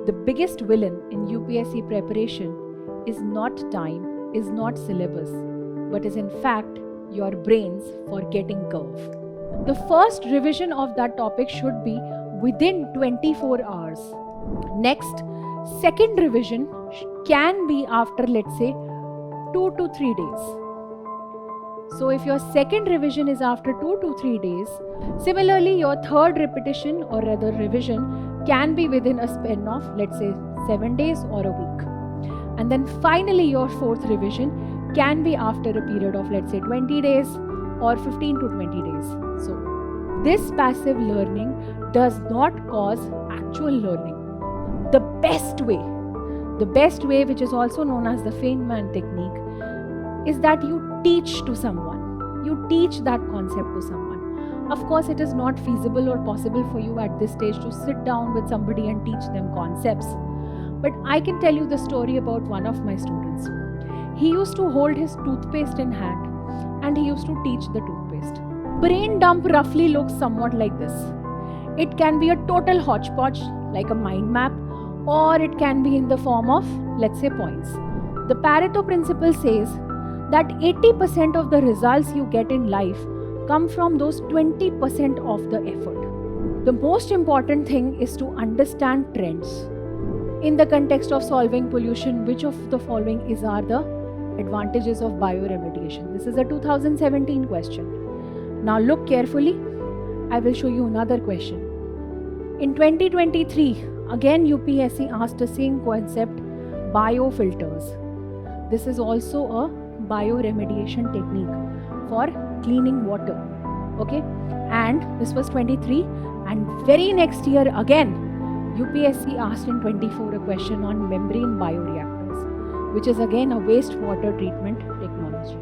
The biggest villain in UPSC preparation is not time, is not syllabus, but is in fact your brain's forgetting curve. The first revision of that topic should be within 24 hours. Next, second revision can be after, let's say, 2 to 3 days. So if your second revision is after 2 to 3 days, similarly your third repetition or rather revision can be within a span of, let's say, 7 days or a week. And then finally your fourth revision can be after a period of, let's say, 20 days or 15 to 20 days. So this passive learning does not cause actual learning. The best way, which is also known as the Feynman technique, is that you teach to someone. You teach that concept to someone. Of course, it is not feasible or possible for you at this stage to sit down with somebody and teach them concepts. But I can tell you the story about one of my students. He used to hold his toothpaste in hand and he used to teach the toothpaste. Brain dump roughly looks somewhat like this. It can be a total hodgepodge, like a mind map, or it can be in the form of, let's say, points. The Pareto principle says that 80% of the results you get in life come from those 20% of the effort. The most important thing is to understand trends. In the context of solving pollution, which of the following are the advantages of bioremediation? This is a 2017 question. Now look carefully. I will show you another question. In 2023, again UPSC asked the same concept, biofilters. This is also a bioremediation technique for cleaning water. Okay, and this was 23, and very next year again UPSC asked in 24 a question on membrane bioreactors, which is again a wastewater treatment technology.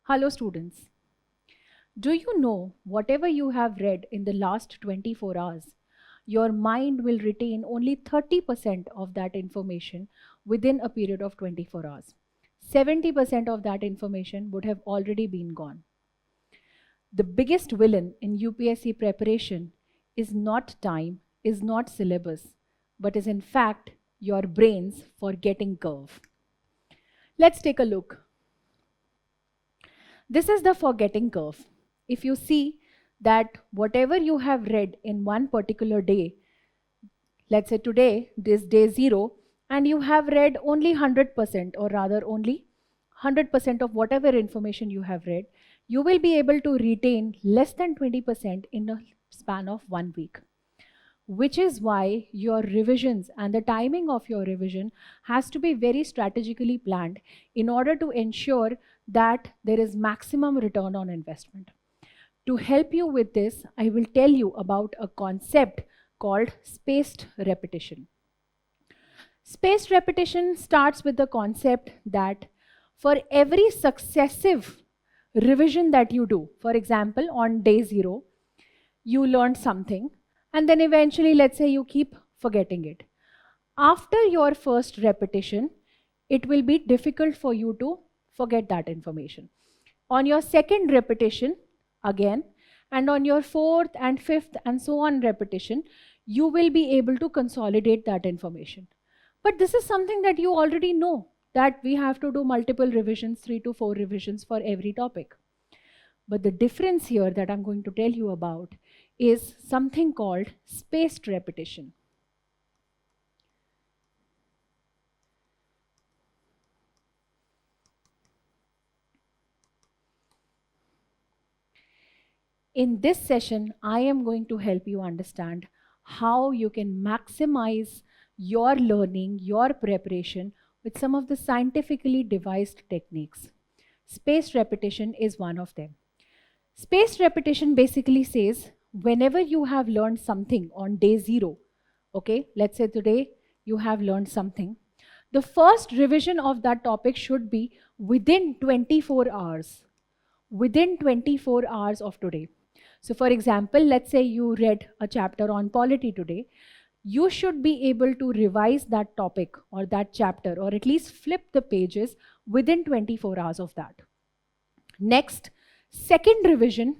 Hello students. Do you know whatever you have read in the last 24 hours, your mind will retain only 30% of that information within a period of 24 hours. 70% of that information would have already been gone. The biggest villain in UPSC preparation is not time, is not syllabus, but is in fact your brain's forgetting curve. Let's take a look. This is the forgetting curve. If you see that whatever you have read in one particular day, let's say today, this day 0, and you have read only 100%, or rather only 100% of whatever information you have read, you will be able to retain less than 20% in a span of 1 week. Which is why your revisions and the timing of your revision has to be very strategically planned in order to ensure that there is maximum return on investment. To help you with this, I will tell you about a concept called spaced repetition. Spaced repetition starts with the concept that for every successive revision that you do, for example, on day 0, you learned something, and then eventually, let's say, you keep forgetting it. After your first repetition, it will be difficult for you to forget that information. On your second repetition, again, and on your fourth and fifth and so on repetition, you will be able to consolidate that information. But this is something that you already know, that we have to do multiple revisions, 3 to 4 revisions for every topic. But the difference here that I'm going to tell you about is something called spaced repetition. In this session, I am going to help you understand how you can maximize your learning, your preparation with some of the scientifically devised techniques. Spaced repetition is one of them. Spaced repetition basically says whenever you have learned something on day 0, okay, let's say today you have learned something, the first revision of that topic should be within 24 hours. Within 24 hours of today. So for example, let's say you read a chapter on polity today, you should be able to revise that topic or that chapter, or at least flip the pages within 24 hours of that. Next, second revision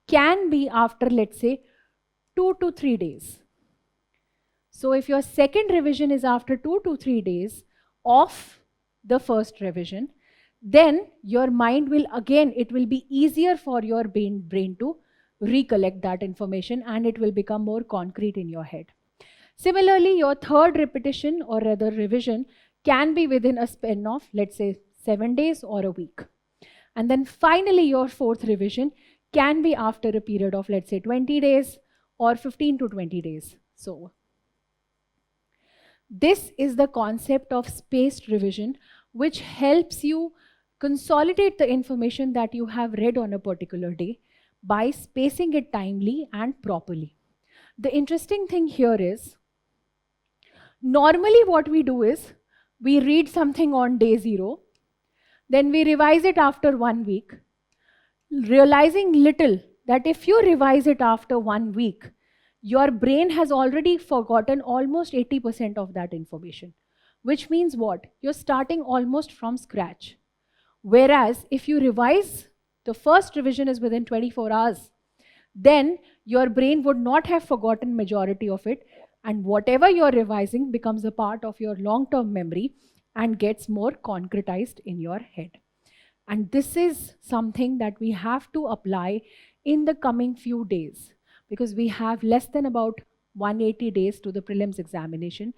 can be after, let's say, 2 to 3 days. So if your second revision is after 2 to 3 days of the first revision, then your mind will again, it will be easier for your brain to recollect that information, and it will become more concrete in your head. Similarly, your third repetition or rather revision can be within a span of, let's say, 7 days or a week. And then finally, your fourth revision can be after a period of, let's say, 20 days or 15 to 20 days. So this is the concept of spaced revision, which helps you consolidate the information that you have read on a particular day by spacing it timely and properly. The interesting thing here is, normally what we do is, we read something on day 0, then we revise it after 1 week, realizing little that if you revise it after 1 week, your brain has already forgotten almost 80% of that information. Which means what? You're starting almost from scratch. Whereas if you revise, the first revision is within 24 hours, then your brain would not have forgotten majority of it, and whatever you're revising becomes a part of your long-term memory and gets more concretized in your head. And this is something that we have to apply in the coming few days, because we have less than about 180 days to the prelims examination.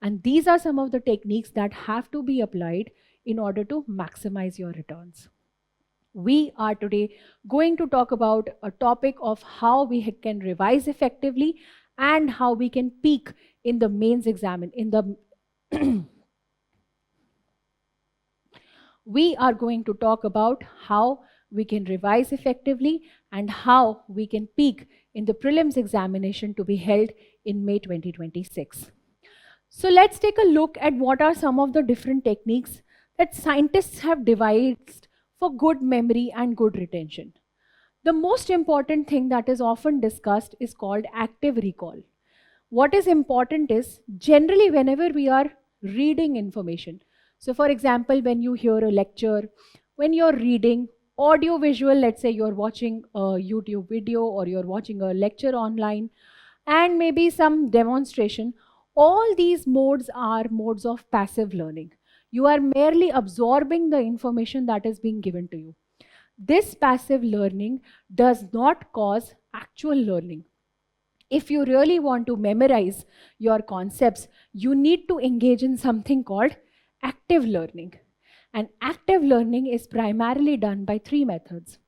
And these are some of the techniques that have to be applied in order to maximize your returns. We are today going to talk about a topic of how we can revise effectively and how we can peak in the mains exam. We are going to talk about how we can revise effectively and how we can peak in the prelims examination to be held in May 2026. So let's take a look at what are some of the different techniques that scientists have devised for good memory and good retention. The most important thing that is often discussed is called active recall. What is important is, generally whenever we are reading information, so for example, when you hear a lecture, when you're reading audio visual, let's say you're watching a YouTube video or you're watching a lecture online, and maybe some demonstration, all these modes are modes of passive learning. You are merely absorbing the information that is being given to you. This passive learning does not cause actual learning. If you really want to memorize your concepts, you need to engage in something called active learning. And active learning is primarily done by 3 methods.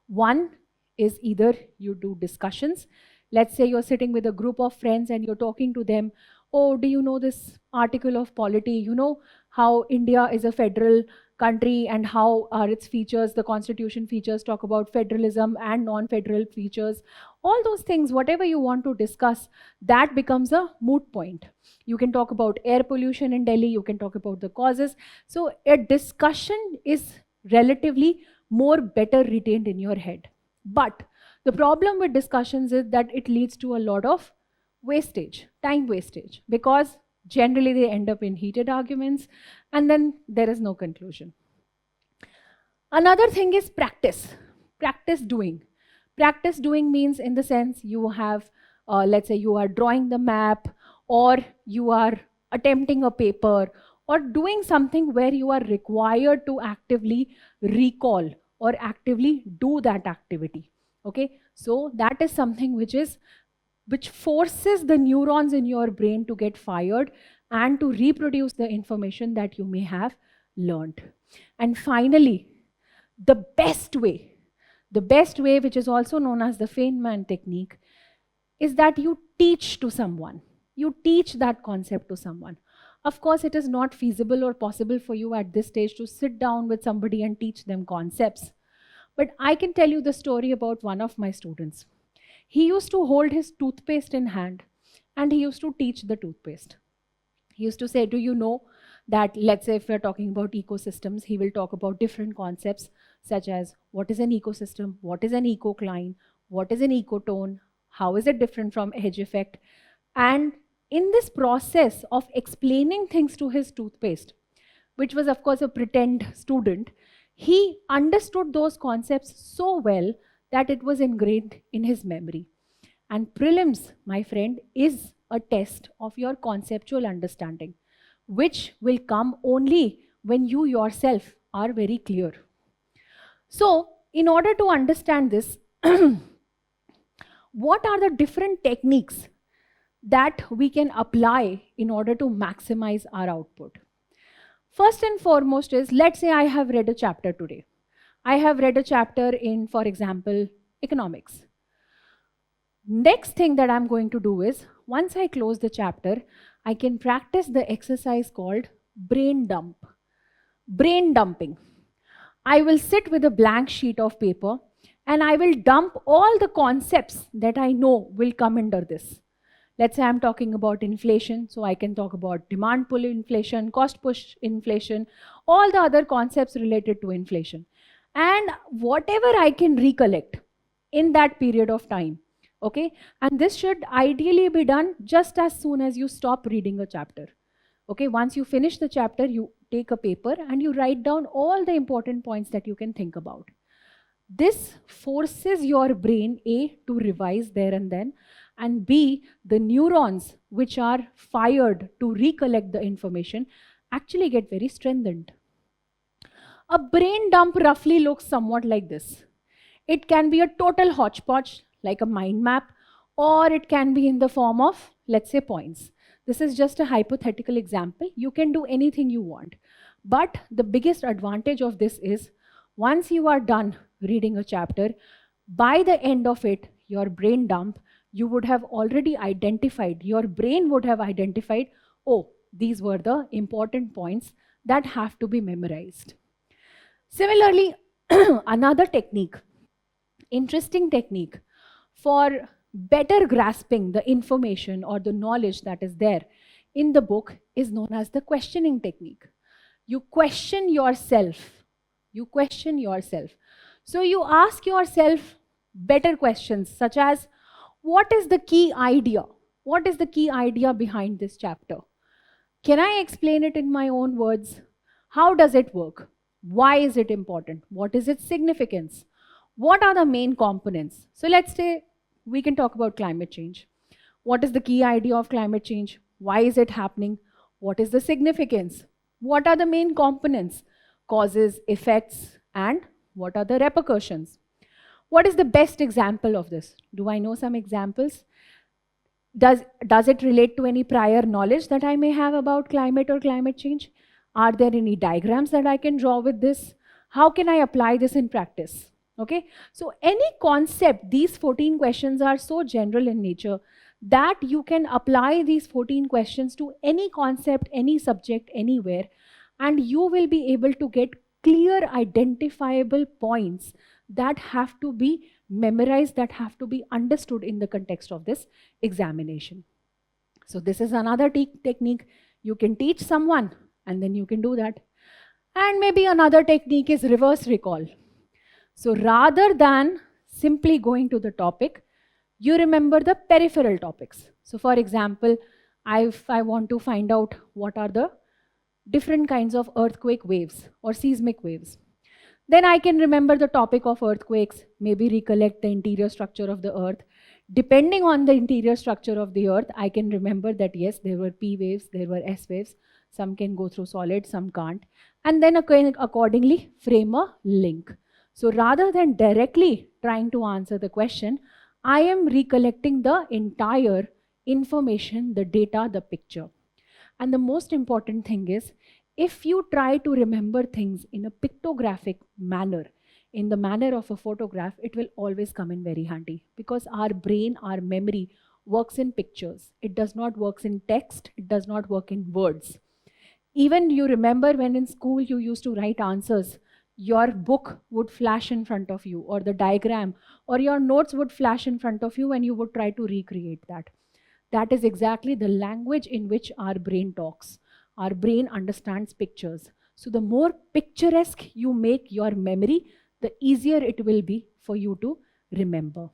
One is either you do discussions. Let's say you're sitting with a group of friends and you're talking to them. Oh, do you know this article of polity? You know how India is a federal country and how are its features, the constitution features talk about federalism and non-federal features. All those things, whatever you want to discuss, that becomes a moot point. You can talk about air pollution in Delhi, you can talk about the causes. So a discussion is relatively more better retained in your head. But the problem with discussions is that it leads to a lot of wastage, time wastage, because generally they end up in heated arguments and then there is no conclusion. Another thing is practice. Practice doing. Practice doing means, in the sense, you have, let's say you are drawing the map, or you are attempting a paper, or doing something where you are required to actively recall or actively do that activity. Okay, so that is something which forces the neurons in your brain to get fired and to reproduce the information that you may have learned. And finally, the best way, which is also known as the Feynman technique, is that you teach to someone. You teach that concept to someone. Of course, it is not feasible or possible for you at this stage to sit down with somebody and teach them concepts. But I can tell you the story about one of my students. He used to hold his toothpaste in hand and he used to teach the toothpaste. He used to say, do you know that, let's say if we're talking about ecosystems, he will talk about different concepts such as what is an ecosystem, what is an ecocline, what is an ecotone, how is it different from edge effect. And in this process of explaining things to his toothpaste, which was of course a pretend student, he understood those concepts so well that it was ingrained in his memory. And prelims, my friend, is a test of your conceptual understanding, which will come only when you yourself are very clear. So, in order to understand this, what are the different techniques that we can apply in order to maximize our output? First and foremost is, let's say I have read a chapter today. I have read a chapter in, for example, economics. Next thing that I'm going to do is, once I close the chapter, I can practice the exercise called brain dump. Brain dumping. I will sit with a blank sheet of paper and I will dump all the concepts that I know will come under this. Let's say I'm talking about inflation, so I can talk about demand pull inflation, cost push inflation, all the other concepts related to inflation. And whatever I can recollect in that period of time, okay? And this should ideally be done just as soon as you stop reading a chapter. Okay, once you finish the chapter, you take a paper and you write down all the important points that you can think about. This forces your brain, A, to revise there and then, and B, the neurons which are fired to recollect the information actually get very strengthened. A brain dump roughly looks somewhat like this. It can be a total hodgepodge, like a mind map, or it can be in the form of, let's say, points. This is just a hypothetical example. You can do anything you want. But the biggest advantage of this is, once you are done reading a chapter, by the end of it, your brain dump, you would have already identified, your brain would have identified, oh, these were the important points that have to be memorized. Similarly, another technique, interesting technique for better grasping the information or the knowledge that is there in the book is known as the questioning technique. You question yourself. You question yourself. So you ask yourself better questions such as, what is the key idea? What is the key idea behind this chapter? Can I explain it in my own words? How does it work? Why is it important? What is its significance? What are the main components? So let's say we can talk about climate change. What is the key idea of climate change? Why is it happening? What is the significance? What are the main components? Causes, effects, and what are the repercussions? What is the best example of this? Do I know some examples? Does it relate to any prior knowledge that I may have about climate or climate change? Are there any diagrams that I can draw with this? How can I apply this in practice? Okay, so any concept, these 14 questions are so general in nature that you can apply these 14 questions to any concept, any subject, anywhere, and you will be able to get clear, identifiable points that have to be memorized, that have to be understood in the context of this examination. So this is another technique. You can teach someone and then you can do that. And maybe another technique is reverse recall. So rather than simply going to the topic, you remember the peripheral topics. So for example, if I want to find out what are the different kinds of earthquake waves or seismic waves, then I can remember the topic of earthquakes, maybe recollect the interior structure of the earth. Depending on the interior structure of the earth, I can remember that yes, there were P waves, there were S waves. Some can go through solid, some can't. And then accordingly frame a link. So rather than directly trying to answer the question, I am recollecting the entire information, the data, the picture. And the most important thing is, if you try to remember things in a pictographic manner, in the manner of a photograph, it will always come in very handy, because our brain, our memory works in pictures. It does not work in text, it does not work in words. Even you remember when in school you used to write answers, your book would flash in front of you, or the diagram, or your notes would flash in front of you, and you would try to recreate that. That is exactly the language in which our brain talks. Our brain understands pictures. So the more picturesque you make your memory, the easier it will be for you to remember.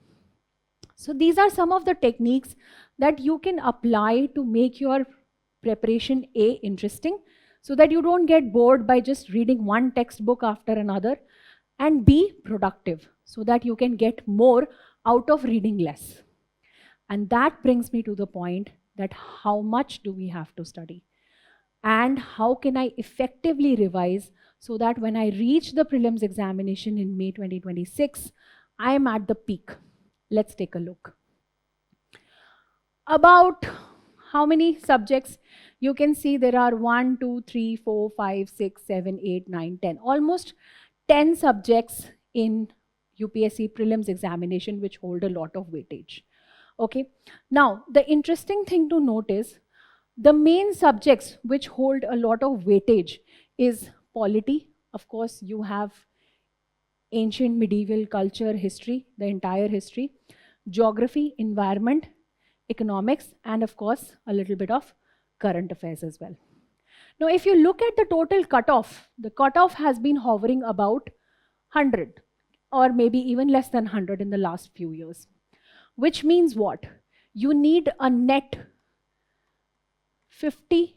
So these are some of the techniques that you can apply to make your preparation A, interesting, so that you don't get bored by just reading one textbook after another, and B, productive, so that you can get more out of reading less. And that brings me to the point that how much do we have to study? And how can I effectively revise so that when I reach the prelims examination in May 2026, I am at the peak? Let's take a look. About how many subjects? You can see there are 1, 2, 3, 4, 5, 6, 7, 8, 9, 10. Almost 10 subjects in UPSC Prelims examination which hold a lot of weightage. Okay. Now, the interesting thing to note is the main subjects which hold a lot of weightage is polity. Of course, you have ancient medieval culture, history, the entire history, geography, environment, economics, and of course, a little bit of current affairs as well. Now, if you look at the total cutoff, the cutoff has been hovering about 100 or maybe even less than 100 in the last few years, which means what? You need a net 50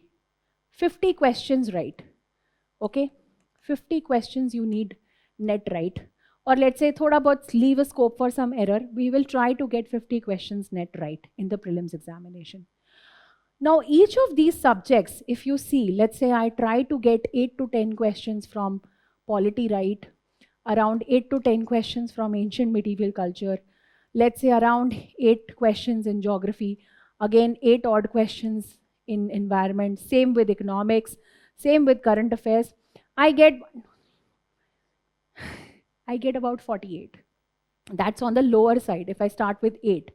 questions right. Okay, 50 questions you need net right. Or let's say thoda bahut leave a scope for some error. We will try to get 50 questions net right in the prelims examination. Now, each of these subjects, if you see, let's say I try to get 8 to 10 questions from polity right, around 8 to 10 questions from ancient medieval culture, let's say around 8 questions in geography, again 8 odd questions in environment, same with economics, same with current affairs, I get about 48. That's on the lower side if I start with 8.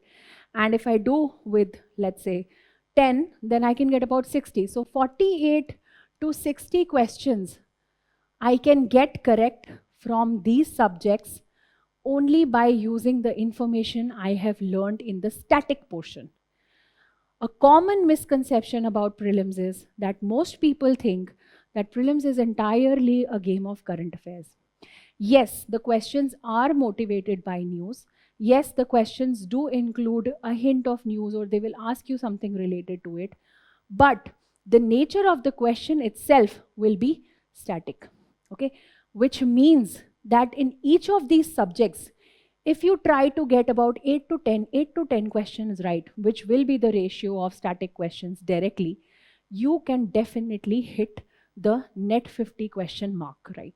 And if I do with, let's say, 10, then I can get about 60. So 48 to 60 questions I can get correct from these subjects only by using the information I have learned in the static portion. A common misconception about prelims is that most people think that prelims is entirely a game of current affairs. Yes, the questions are motivated by news. Yes, the questions do include a hint of news or they will ask you something related to it. But the nature of the question itself will be static. Okay, which means that in each of these subjects, if you try to get about 8 to 10 questions right, which will be the ratio of static questions directly, you can definitely hit the net 50 question mark, right?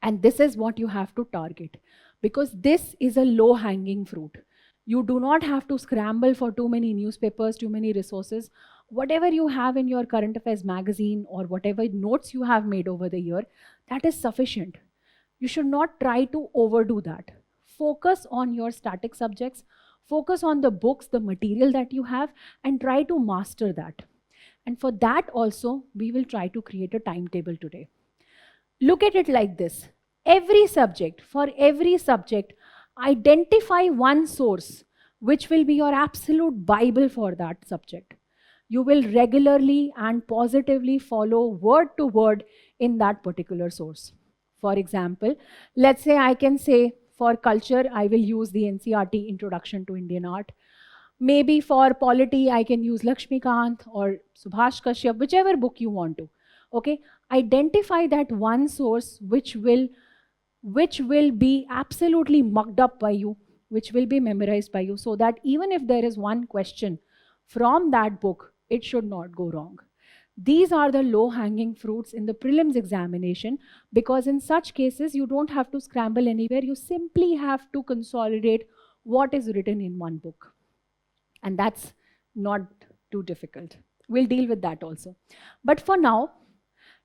And this is what you have to target, because this is a low hanging fruit. You do not have to scramble for too many newspapers, too many resources. Whatever you have in your current affairs magazine or whatever notes you have made over the year, that is sufficient. You should not try to overdo that. Focus on your static subjects, focus on the books, the material that you have, and try to master that. And for that also, we will try to create a timetable today. Look at it like this. For every subject, identify one source which will be your absolute Bible for that subject. You will regularly and positively follow word to word in that particular source. For example, let's say I can say for culture, I will use the NCERT Introduction to Indian Art. Maybe for polity, I can use Lakshmikant or Subhash Kashyap, whichever book you want to. Okay, identify that one source which will be absolutely mucked up by you, which will be memorized by you, so that even if there is one question from that book, it should not go wrong. These are the low-hanging fruits in the prelims examination, because in such cases, you don't have to scramble anywhere. You simply have to consolidate what is written in one book. And that's not too difficult. We'll deal with that also. But for now,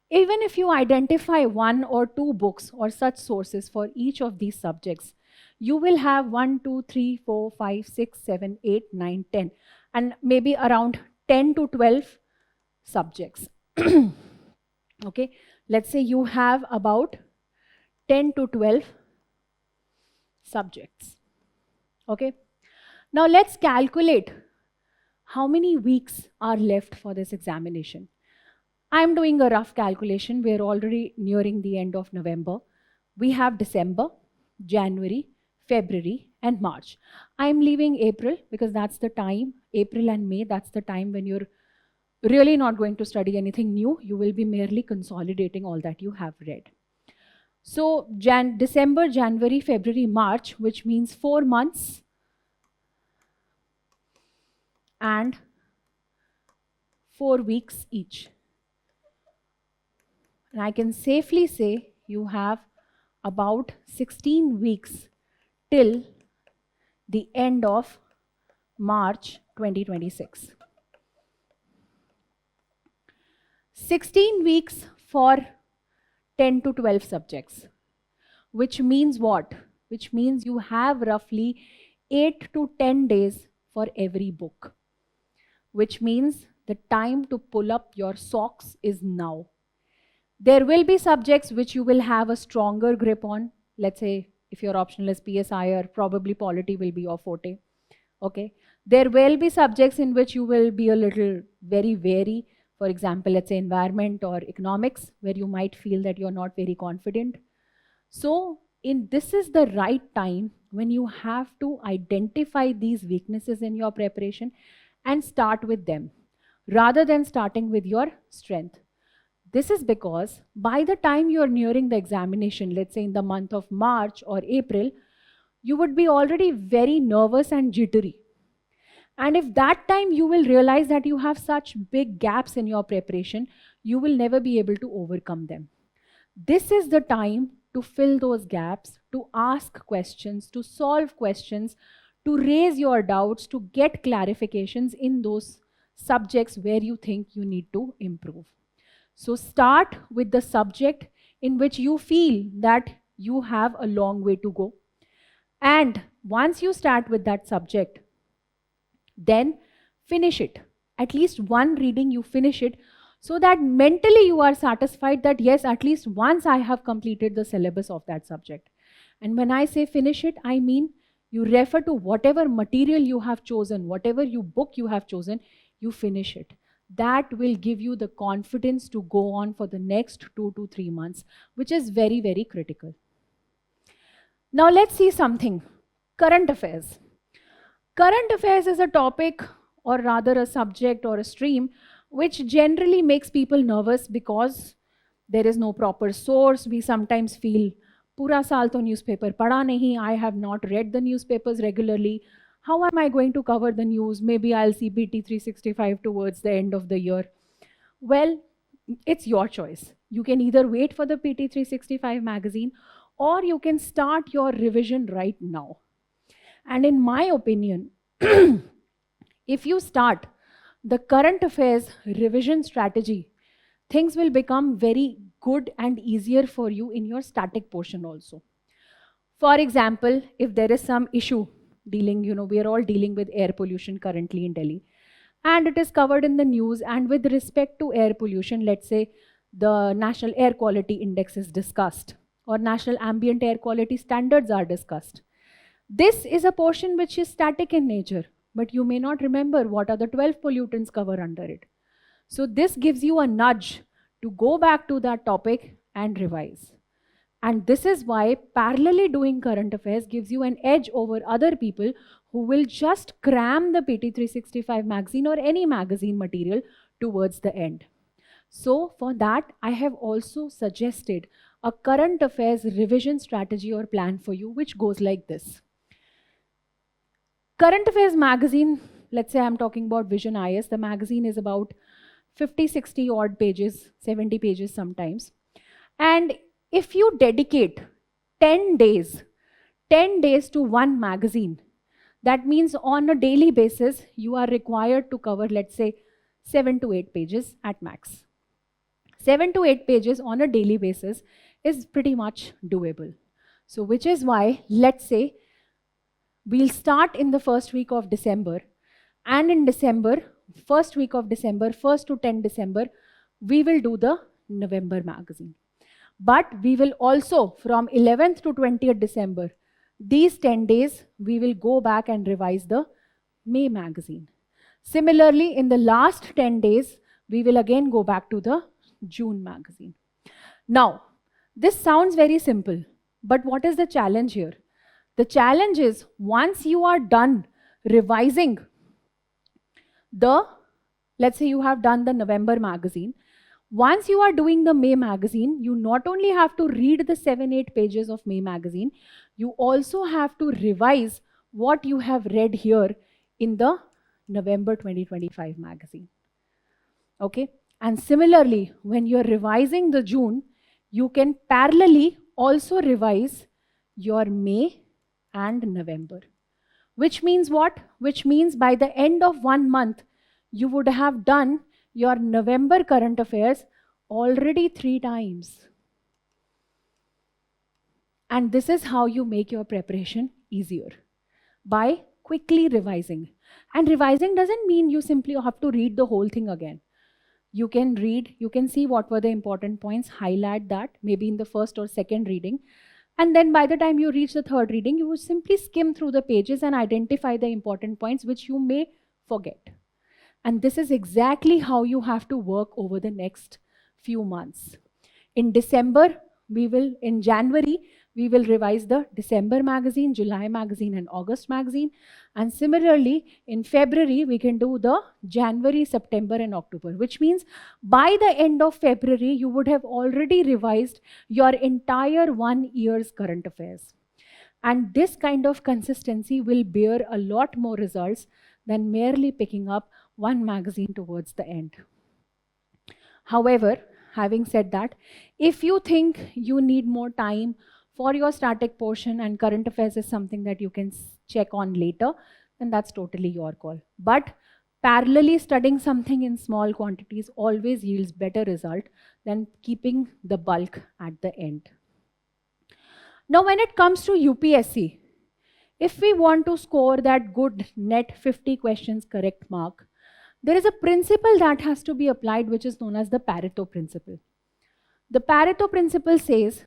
even if you identify 1 or 2 books or such sources for each of these subjects, you will have 1, 2, 3, 4, 5, 6, 7, 8, 9, 10, and maybe around 10 to 12 subjects. Okay, let's say you have about 10 to 12 subjects. Okay, now let's calculate how many weeks are left for this examination. I'm doing a rough calculation. We're already nearing the end of November. We have December, January, February, and March. I'm leaving April because that's the time, April and May, that's the time when you're really not going to study anything new. You will be merely consolidating all that you have read. So December, January, February, March, which means 4 months and 4 weeks each. And I can safely say you have about 16 weeks till the end of March 2026. 16 weeks for 10 to 12 subjects, which means what? Which means you have roughly 8 to 10 days for every book, which means the time to pull up your socks is now. There will be subjects which you will have a stronger grip on. Let's say if your optional is PSI, or probably polity will be your forte. Okay. There will be subjects in which you will be a little very wary. For example, let's say environment or economics, where you might feel that you're not very confident. So this is the right time when you have to identify these weaknesses in your preparation and start with them, rather than starting with your strength. This is because by the time you're nearing the examination, let's say in the month of March or April, you would be already very nervous and jittery. And if that time you will realize that you have such big gaps in your preparation, you will never be able to overcome them. This is the time to fill those gaps, to ask questions, to solve questions, to raise your doubts, to get clarifications in those subjects where you think you need to improve. So start with the subject in which you feel that you have a long way to go. And once you start with that subject, then finish it. At least one reading you finish it, so that mentally you are satisfied that yes, at least once I have completed the syllabus of that subject. And when I say finish it, I mean you refer to whatever material you have chosen, whatever book you have chosen, you finish it. That will give you the confidence to go on for the next 2 to 3 months, which is very, very critical. Now let's see something. Current affairs. Current affairs is a topic, or rather a subject or a stream, which generally makes people nervous because there is no proper source. We sometimes feel, pura saal to newspaper pada nahi, I have not read the newspapers regularly. How am I going to cover the news? Maybe I'll see PT 365 towards the end of the year. Well, it's your choice. You can either wait for the PT 365 magazine, or you can start your revision right now. And in my opinion, if you start the current affairs revision strategy, things will become very good and easier for you in your static portion also. For example, if there is some issue dealing, we are all dealing with air pollution currently in Delhi, and it is covered in the news, and with respect to air pollution, let's say the National Air Quality Index is discussed, or National Ambient Air Quality Standards are discussed. This is a portion which is static in nature, but you may not remember what are the 12 pollutants covered under it. So this gives you a nudge to go back to that topic and revise. And this is why parallelly doing current affairs gives you an edge over other people who will just cram the PT 365 magazine or any magazine material towards the end. So for that, I have also suggested a current affairs revision strategy or plan for you, which goes like this. Current affairs magazine, let's say I'm talking about Vision IS, the magazine is about 50, 60 odd pages, 70 pages sometimes. And if you dedicate 10 days to one magazine, that means on a daily basis, you are required to cover, let's say, 7 to 8 pages at max. 7 to 8 pages on a daily basis is pretty much doable. So which is why, let's say, we'll start in the first week of December, and in December, first week of December, 1st to 10 December, we will do the November magazine. But we will also, from 11th to 20th December, these 10 days, we will go back and revise the May magazine. Similarly, in the last 10 days, we will again go back to the June magazine. Now, this sounds very simple, but what is the challenge here? The challenge is, once you are done revising let's say you have done the November magazine, Once you are doing the May magazine, you not only have to read the 7-8 pages of May magazine, you also have to revise what you have read here in the November 2025 magazine. Okay? And similarly, when you're revising the June, you can parallelly also revise your May and November. Which means what? Which means by the end of 1 month, you would have done your November current affairs already 3 times. And this is how you make your preparation easier, by quickly revising. And revising doesn't mean you simply have to read the whole thing again. You can read, you can see what were the important points, highlight that, maybe in the first or second reading. And then by the time you reach the third reading, you will simply skim through the pages and identify the important points which you may forget. And this is exactly how you have to work over the next few months. In January, we will revise the December magazine, July magazine, and August magazine. And similarly, in February, we can do the January, September, and October, which means by the end of February, you would have already revised your entire 1 year's current affairs. And this kind of consistency will bear a lot more results than merely picking up one magazine towards the end. However, having said that, if you think you need more time for your static portion and current affairs is something that you can check on later, then that's totally your call. But parallelly studying something in small quantities always yields better result than keeping the bulk at the end. Now, when it comes to UPSC, if we want to score that good net 50 questions correct mark, there is a principle that has to be applied, which is known as the Pareto principle. The Pareto principle says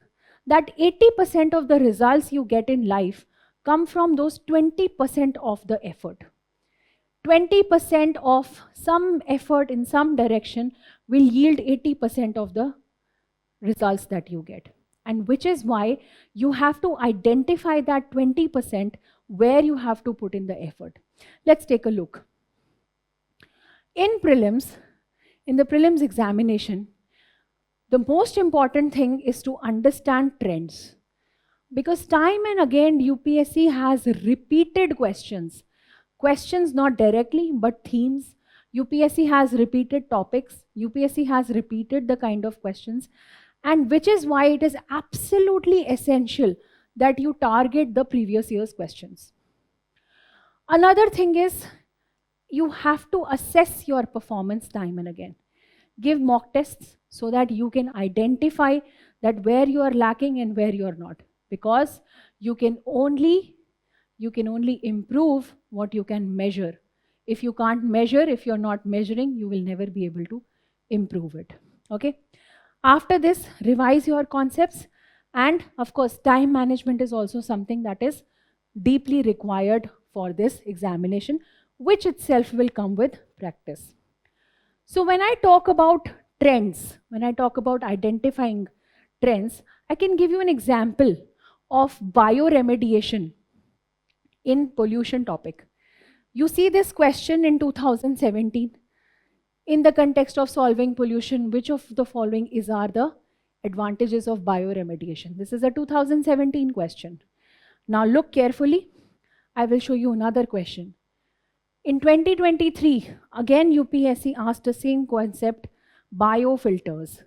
that 80% of the results you get in life come from those 20% of the effort. 20% of some effort in some direction will yield 80% of the results that you get. And which is why you have to identify that 20% where you have to put in the effort. Let's take a look. In the prelims examination, the most important thing is to understand trends. Because time and again, UPSC has repeated questions. Questions not directly, but themes. UPSC has repeated topics. UPSC has repeated the kind of questions. And which is why it is absolutely essential that you target the previous year's questions. Another thing is, you have to assess your performance time and again. Give mock tests so that you can identify that where you are lacking and where you are not. Because you can only improve what you can measure. If you can't measure, if you're not measuring, you will never be able to improve it. Okay? After this, revise your concepts. And of course, time management is also something that is deeply required for this examination, which itself will come with practice. So when I talk about trends, when I talk about identifying trends, I can give you an example of bioremediation in pollution topic. You see this question in 2017. In the context of solving pollution, which of the following are the advantages of bioremediation? This is a 2017 question. Now look carefully. I will show you another question. In 2023, again UPSC asked the same concept, biofilters.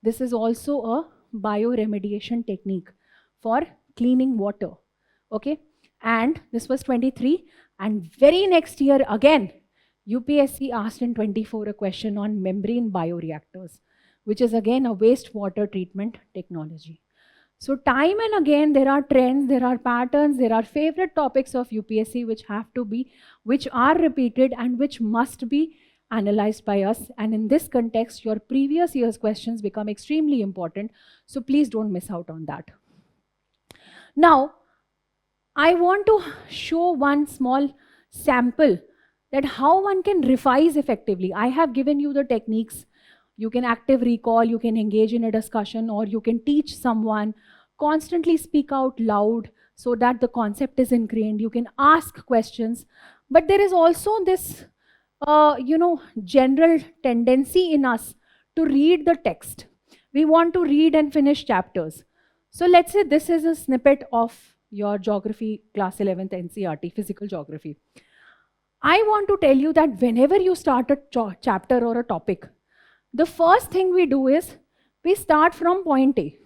This is also a bioremediation technique for cleaning water. Okay? And this was 23. And very next year again, UPSC asked in 24 a question on membrane bioreactors, which is again a wastewater treatment technology. So time and again, there are trends, there are patterns, there are favorite topics of UPSC which are repeated and which must be analyzed by us. And in this context, your previous year's questions become extremely important. So please don't miss out on that. Now, I want to show one small sample that how one can revise effectively. I have given you the techniques. You can active recall, you can engage in a discussion, or you can teach someone, constantly speak out loud so that the concept is ingrained. You can ask questions. But there is also this, general tendency in us to read the text. We want to read and finish chapters. So let's say this is a snippet of your geography class 11th NCERT, physical geography. I want to tell you that whenever you start a chapter or a topic, the first thing we do is we start from point A.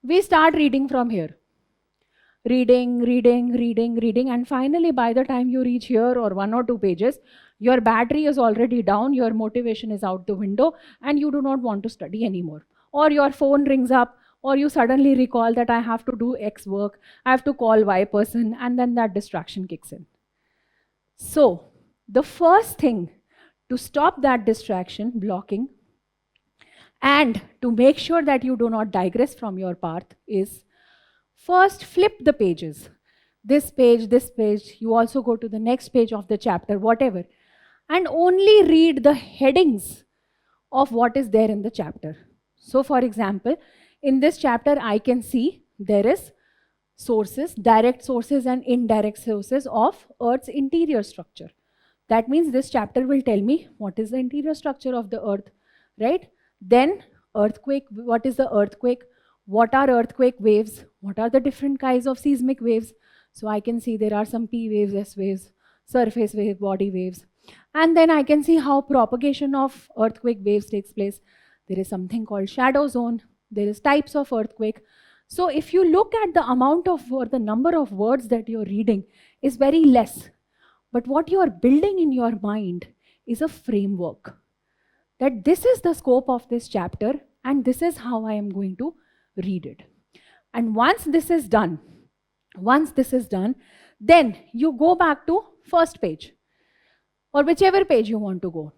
We start reading from here. Reading, and finally by the time you reach here or 1 or 2 pages, your battery is already down, your motivation is out the window, and you do not want to study anymore. Or your phone rings up, or you suddenly recall that I have to do X work, I have to call Y person, and then that distraction kicks in. So the first thing to stop that distraction, blocking, and to make sure that you do not digress from your path is first flip the pages. This page, you also go to the next page of the chapter, whatever, and only read the headings of what is there in the chapter. So for example, in this chapter, I can see there is sources, direct sources and indirect sources of Earth's interior structure. That means this chapter will tell me what is the interior structure of the Earth, right? Then earthquake, what is the earthquake? What are earthquake waves? What are the different kinds of seismic waves? So I can see there are some P waves, S waves, surface wave, body waves. And then I can see how propagation of earthquake waves takes place. There is something called shadow zone. There is types of earthquake. So if you look at the amount of or the number of words that you're reading is very less. But what you are building in your mind is a framework. That this is the scope of this chapter and this is how I am going to read it. And once this is done, then you go back to first page or whichever page you want to go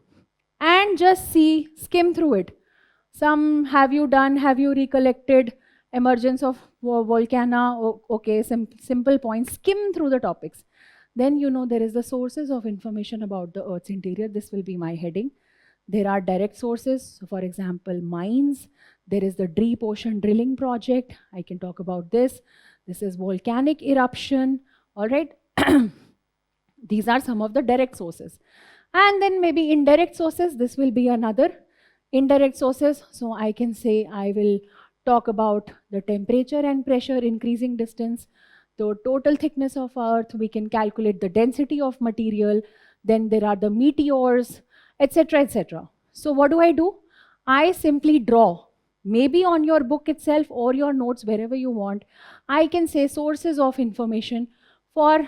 and just see, skim through it. Some have you recollected emergence of volcano? Okay, simple points, skim through the topics. Then you know there is the sources of information about the Earth's interior. This will be my heading. There are direct sources, so for example, mines. There is the Deep Ocean Drilling Project. I can talk about this. This is volcanic eruption, all right? These are some of the direct sources. And then maybe indirect sources, this will be another indirect sources. So I can say I will talk about the temperature and pressure increasing distance, the total thickness of Earth, we can calculate the density of material, then there are the meteors, etc., etc. So what do? I simply draw, maybe on your book itself or your notes, wherever you want. I can say sources of information for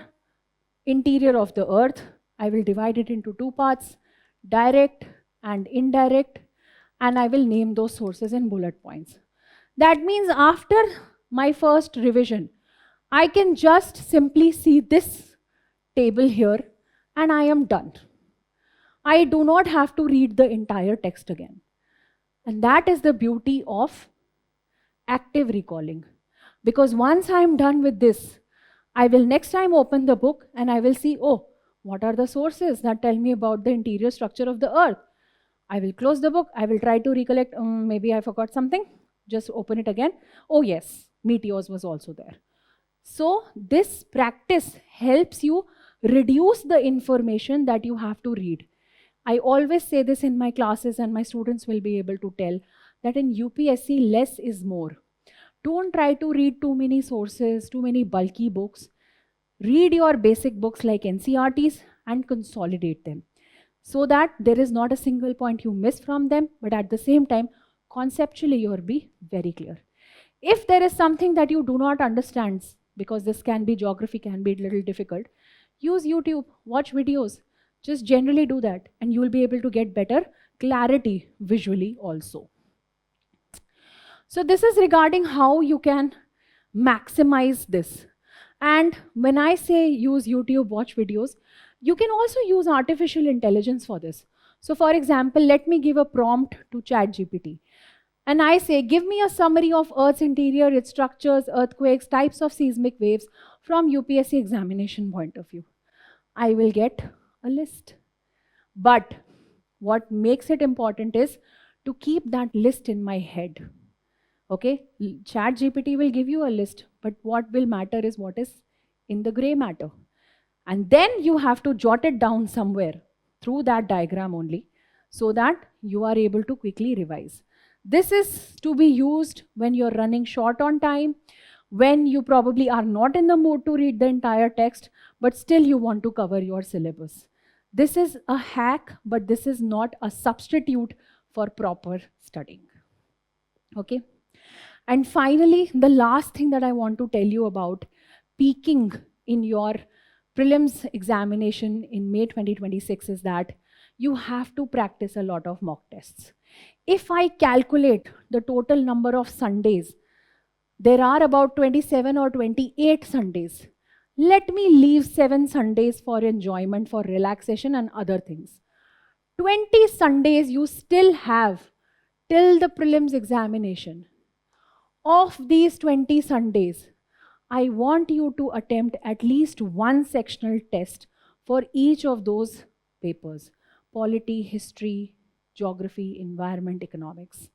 interior of the Earth. I will divide it into 2 parts, direct and indirect, and I will name those sources in bullet points. That means after my first revision, I can just simply see this table here and I am done. I do not have to read the entire text again. And that is the beauty of active recalling. Because once I am done with this, I will next time open the book and I will see, oh, what are the sources that tell me about the interior structure of the Earth? I will close the book, I will try to recollect, maybe I forgot something, just open it again. Oh yes, meteors was also there. So this practice helps you reduce the information that you have to read. I always say this in my classes and my students will be able to tell that in UPSC, less is more. Don't try to read too many sources, too many bulky books. Read your basic books like NCERTs and consolidate them so that there is not a single point you miss from them, but at the same time, conceptually you'll be very clear. If there is something that you do not understand, because this can be geography, can be a little difficult, use YouTube, watch videos. Just generally do that and you will be able to get better clarity visually also. So this is regarding how you can maximize this. And when I say use YouTube, watch videos, you can also use artificial intelligence for this. So for example, let me give a prompt to ChatGPT. And I say, give me a summary of Earth's interior, its structures, earthquakes, types of seismic waves from UPSC examination point of view. I will get a list. But what makes it important is to keep that list in my head. Okay, ChatGPT will give you a list, but what will matter is what is in the gray matter. And then you have to jot it down somewhere through that diagram only, so that you are able to quickly revise. This is to be used when you're running short on time, when you probably are not in the mood to read the entire text, but still you want to cover your syllabus. This is a hack, but this is not a substitute for proper studying. Okay? And finally, the last thing that I want to tell you about peaking in your prelims examination in May 2026 is that you have to practice a lot of mock tests. If I calculate the total number of Sundays, there are about 27 or 28 Sundays. Let me leave 7 Sundays for enjoyment, for relaxation and other things. 20 Sundays you still have till the prelims examination. Of these 20 Sundays, I want you to attempt at least one sectional test for each of those papers: polity, history, geography, environment, economics.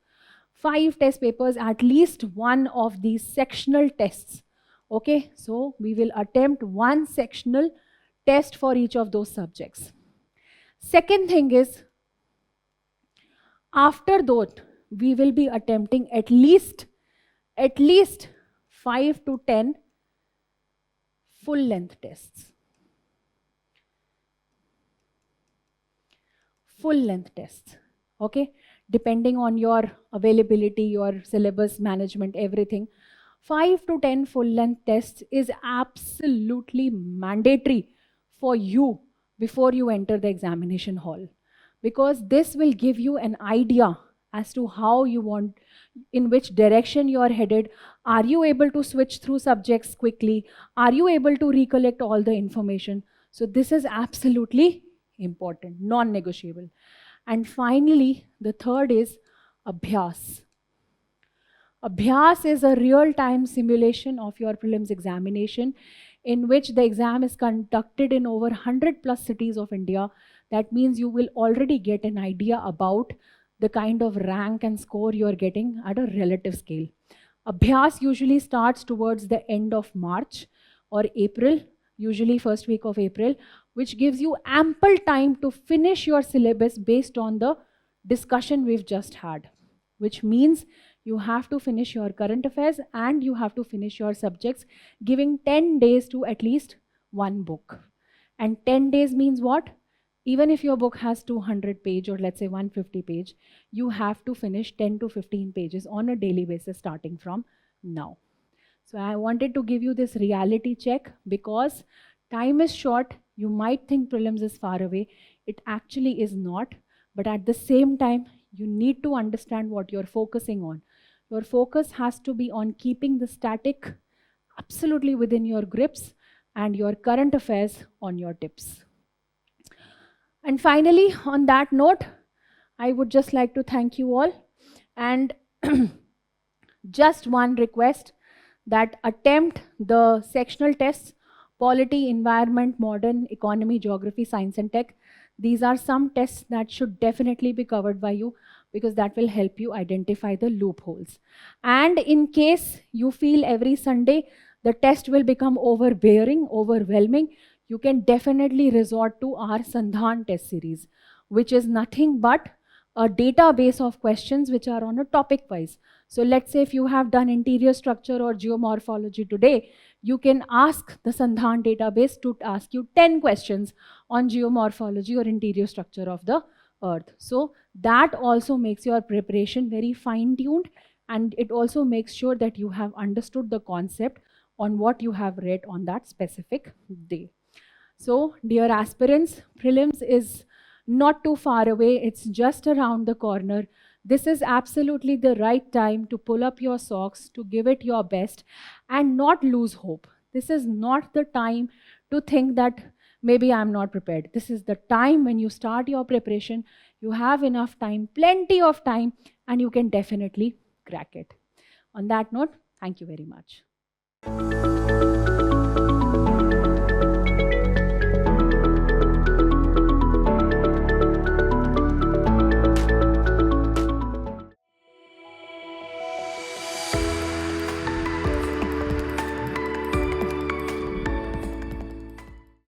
5 test papers, at least one of these sectional tests. Okay, so we will attempt one sectional test for each of those subjects. Second thing is, after that, we will be attempting at least 5 to 10 full length tests. Full length tests. Okay, depending on your availability, your syllabus management, everything. 5 to 10 full length tests is absolutely mandatory for you before you enter the examination hall, because this will give you an idea as to how you want, in which direction you are headed. Are you able to switch through subjects quickly? Are you able to recollect all the information? So this is absolutely important, non-negotiable. And finally, the third is Abhyas. Abhyas is a real-time simulation of your prelims examination, in which the exam is conducted in over 100 plus cities of India. That means you will already get an idea about the kind of rank and score you are getting at a relative scale. Abhyas usually starts towards the end of March or April, usually first week of April, which gives you ample time to finish your syllabus based on the discussion we've just had, which means you have to finish your current affairs and you have to finish your subjects, giving 10 days to at least one book. And 10 days means what? Even if your book has 200 page or let's say 150 page, you have to finish 10 to 15 pages on a daily basis starting from now. So I wanted to give you this reality check, because time is short. You might think prelims is far away. It actually is not. But at the same time, you need to understand what you're focusing on. Your focus has to be on keeping the static absolutely within your grips and your current affairs on your tips. And finally, on that note, I would just like to thank you all. And just one request, that attempt the sectional tests: polity, environment, modern, economy, geography, science and tech. These are some tests that should definitely be covered by you, because that will help you identify the loopholes. And in case you feel every Sunday the test will become overbearing, overwhelming, you can definitely resort to our Sandhan test series, which is nothing but a database of questions which are on a topic wise. So let's say if you have done interior structure or geomorphology today, you can ask the Sandhan database to ask you 10 questions on geomorphology or interior structure of the earth. So that also makes your preparation very fine-tuned, and it also makes sure that you have understood the concept on what you have read on that specific day. So dear aspirants, prelims is not too far away. It's just around the corner. This is absolutely the right time to pull up your socks, to give it your best and not lose hope. This is not the time to think that maybe I'm not prepared. This is the time when you start your preparation. You have enough time, plenty of time, and you can definitely crack it. On that note, thank you very much.